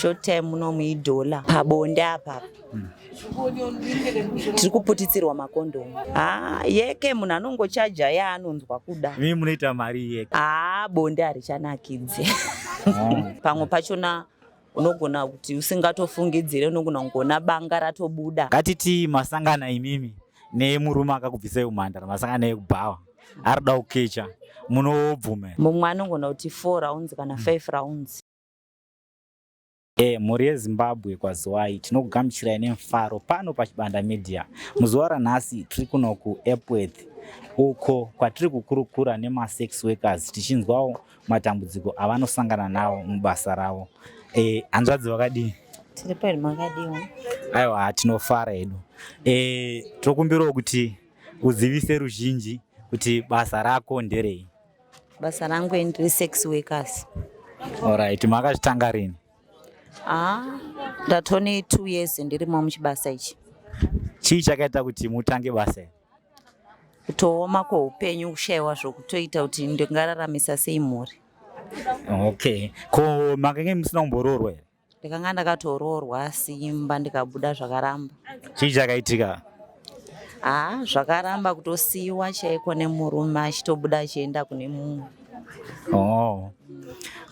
short time $1 pabonde apa. Tiri kuputidzirwa makondomu. Yeke munhu anongochaja yaanonzwa kuda. Mimi munoita mari yeke. Bonde harichanakidze. Pamwe pachona unogona kuti usingatofungidzire unogona kungona banga ratobuda. Ngatiti masangana imimi nemurume akakubvisai umhandara, masangana ekubhawa arida kukecha, munobvume? Mumwe anogona kuti 4 rounds kana 5 rounds. Mhuri yeZimbabwe kwaziwai tinokugamuchirai nemufaro pano paChibanda Media. Muzuva ranhasi tiri kuno kuEpworth uko kwatiri kukurukura nemasex workers tichinzwawo matambudziko avanosangana nawo mubasa ravo. Hanzvadzi vakadii? Tiri pari makadiwa? Aiwa, tinofara hedu. Tokumbirawo kuti uzivise ruzhinji kuti basa rako nderei. Basa rangu ndiri sex workers. Alright, makazvitanga rini? Ndatone 2 years ndirimo muchibasa ichi. Chii chakaita kuti mutange basa iri? Kutooma kweupenyu, kushayiwa zvokutoita kuti ndingararamisa sei mhuri. Okay. Ko makange musina kumboroorwa here? Ndikanga ndakatoroorwa asi imba ndikabuda zvakaramba. Chii chakaitika? Zvakaramba kutosiyiwa chaiko nemurume achitobuda achienda kune mumwe.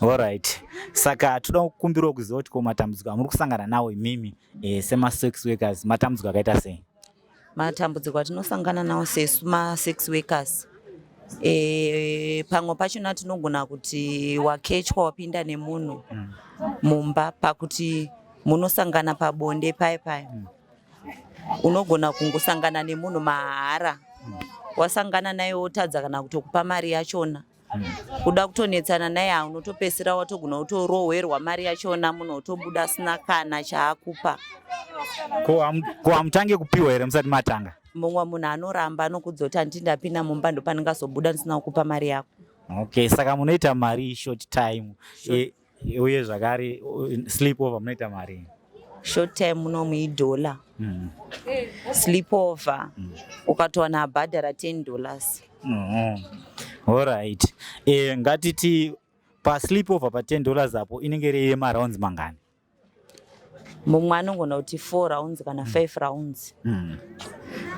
Alright. Saka toda kukumbirawo kuziva kuti ko matambudziko amuri kusangana nawo imimi sema-sex workers matambudziko akaita sei? Matambudziko atinosangana nawo sesu ma-sex workers, pamwe pachona tinogona kuti wakechwa wapinda nemunhu mumba pakuti munosangana pabonde paya unogona kungosangana nemunhu mahara, wasangana naye wotadza kana kutokupa mari yachona, kuda kutonetsana naye unotopesera watogona kutorohwerwa mari yachona, munhu otobuda asina kana chaakupa. Ko hamutange kupiwa here musati matanga? Mumwe munhu anoramba anokudzoti handiti ndapinda mumba ndopanengazobuda ndisina kukupa mari yako. Okay, saka munoita mari short time uye zvakare sleep over munoita mari? Short time $1 sleep over ukatowana abhadhara $10. Alright. Ngatiti pa sleep over pa $10 apo inenge iri marounds mangani? Mumwe anogona kuti 4 rounds kana 5 rounds.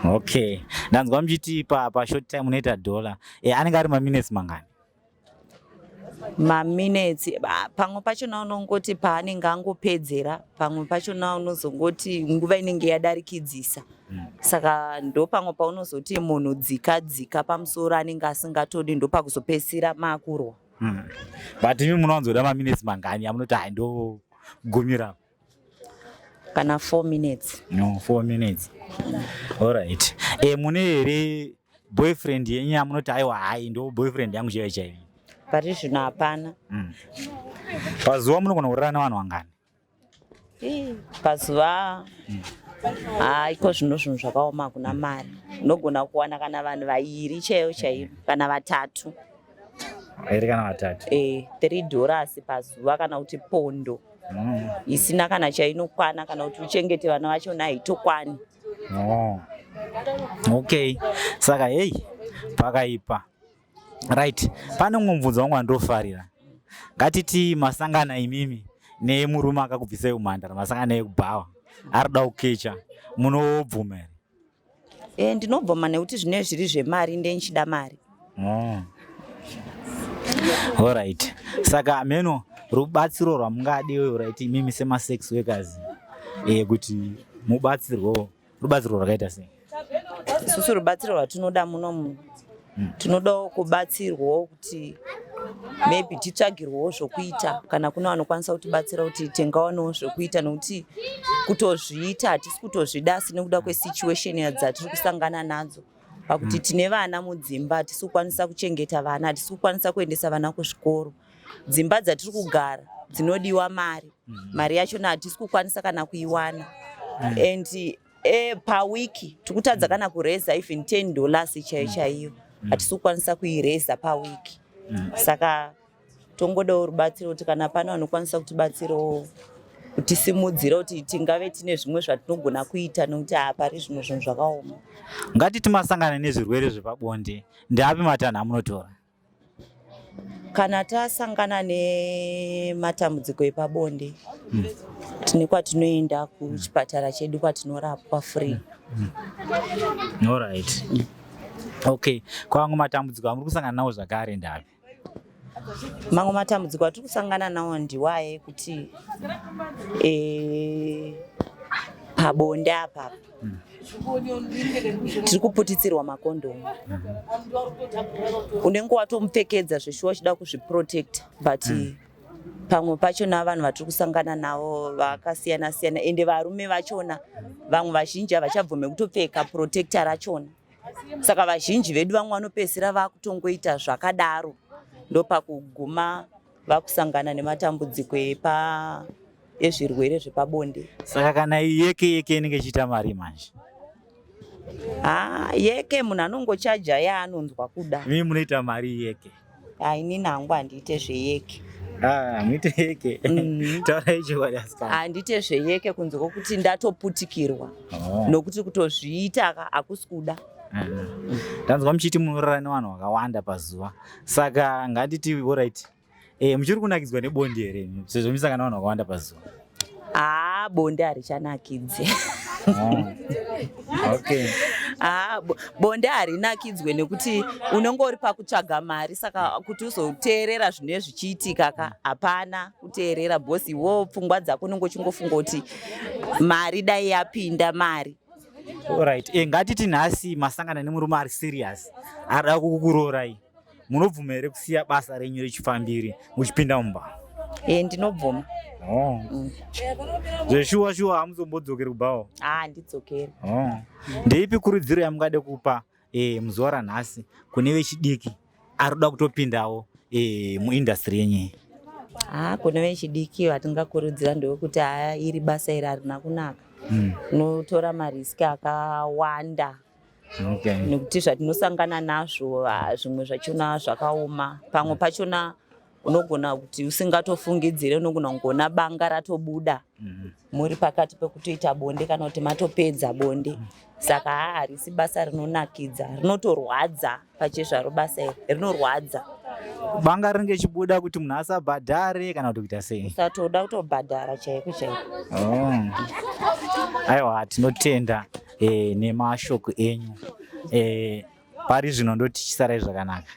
Okay. Ndanzwa muchiti pa short time unoita $1. Anenge ari maminutes mangani? Maminutes pamwe pachona unongoti paanenge angopedzera, pamwe pachona unozongoti nguva inenge yadarikidzisa. Saka ndo pamwe paunozoti munhu dzika pamusoro anenge asingatodi, ndo pakuzopedzisira maakurwa. But imi munowanzoda maminutes mangani amunoti ndogumira? Kana 4 minutes. 4 minutes. Alright. Mune here boyfriend yenyu amunoti aiwa ndo boyfriend yangu chaivi? Pari zvino hapana. Pazuva munogona kurara navanhu vangani? Pazuva iko zvino zvinhu zvakaoma kuna mari. Unogona kuwana kana vanhu 2 chaivo kana 3. Kana 3? $3 pazuva kana kuti pondo isina kana chainokwana, kana kuti uchengete vana vachona haitokwani. Okay. Saka pakaipa. Right. Pane mumwe mubvunzo wangu wandofarira. Ngatiti masangana imimi nemurume akakubvisai umhandara, masangana ekubhawa arida kukecha, munobvuma here? Ndinobvuma nekuti zvine zviri zvemari ndenchida mari. Alright. Saka meno rubatsiro rwamungadiwe right imimi sema-sex workers kuti mubatsirwo, rubatsiro rwakaita sei? Isusu rubatsiro rwatinoda munomu tinoda kubatsirwawo kuti maybe titsvagirwawo zvokuita, kana kuna vanokwanisa kutibatsira kuti tingawanewo zvokuita, nokuti kutozviita hatisi kutozvida asi nekuda kwesituation dzatiri kusangana nadzo. Pakuti tine vana mudzimba, hatisi kukwanisa kuchengeta vana, hatisi kukwanisa kuendesa vana kuzvikoro. Dzimba dzatiri kugara dzinodiwa mari, mari yachona hatisi kukwanisa kana kuiwana. And pawiki tikutadza kana kureza even $10 chaiyo, hatisi kukwanisa kuireza pawiki. Saka tongodawo rubatsiro kuti kana pana vanokwanisa kutibatsirawo kutisimudzira kuti tingave tine zvimwe zvatinogona kuita, nokuti pari zvimwe zvinhu zvakaoma. Ngatiti masangana nezvirwere zvepabonde, ndeapi matanho amunotora? kana tasangana nematambudziko epabonde tine kwatinoenda kuchipatara chedu kwatinorapwa free. Alright. Okay, kwamwe matambudziko amuri kusangana nawo zvakare ndavi? Mamwe matambudziko atiri kusangana nawo ndiwaye ekuti pabonde apa tiri kuputitsirwa makondomu. Unenge watomupfekedza zveshuwa uchida kuzviprotecta, but pamwe pachona vanhu vatiri kusangana navo vakasiyana siyana, ende varume vachona vamwe vazhinji havachabvume kutopfeka protector rachona. Saka vazhinji vedu vamwe vanopedzisira vakutongoita zvakadaro, ndopakuguma vakusangana nematambudziko ezvirwere zvepabonde. Saka kana yeke inenge ichiita mari manje? Yeke munhu anongochaja yaanonzwa kuda. Mimi munoita mari yeke? Inini hangu handiite zveyeke. Muite yeke? Taurai chokwadi asikana. Handiite zveyeke kunze kwokuti ndatoputikirwa. Nokuti kutozviita hakusi kuda. Ndanzwa muchiti munorara nevanhu vakawanda pazuva, saka nganditi alright, muchiri kunakidzwa nebonde here sezvo musangana nevanhu vakawanda pazuva? Bonde harichanakidze. Okay. Bonde harinakidzwe nekuti unenge uri pakutsvaga mari, saka kuti uzoteerera zvinenge zvichiitika hapana kuteerera, bhosi iwo pfungwa dzako unenge uchingofunga kuti mari dai yapinda mari. Alright, ngatiti nhasi masangana nemurume ari serious arida kukurorai, munobvuma here kusiya basa renyu rechifambiri muchipinda mumba? Ndinobvuma. Zveshuwa shuwa hamuzombodzokerii kubawo? Handidzokeri. Ndeipi kurudziro yamungade kupa muzuva ranhasi kune vechidiki arikuda kutopindawo muindastry yenyu? Kune vechidiki vatingakurudzira ndewekuti iri basa iri harina kunaka. Unotora mariski akawanda. Nekuti zvatinosangana nazvo zvimwe zvachona zvakaoma. Pamwe pachona unogona kuti usingatofungidzire, unogona kungona banga ratobuda muri pakati pekutoita bonde kana kuti matopedza bonde. Saka harisi basa rinonakidza, rinotorwadza pachezvaro basa iri rinorwadza. Banga rinenge chibuda kuti munhu asabhadhare kana kuti kuita sei? Usatoda kutobhadhara chaiko chaiko. Aiwa, tinotenda nemashoko enyu. Pari zvino ndoti chisarai zvakanaka.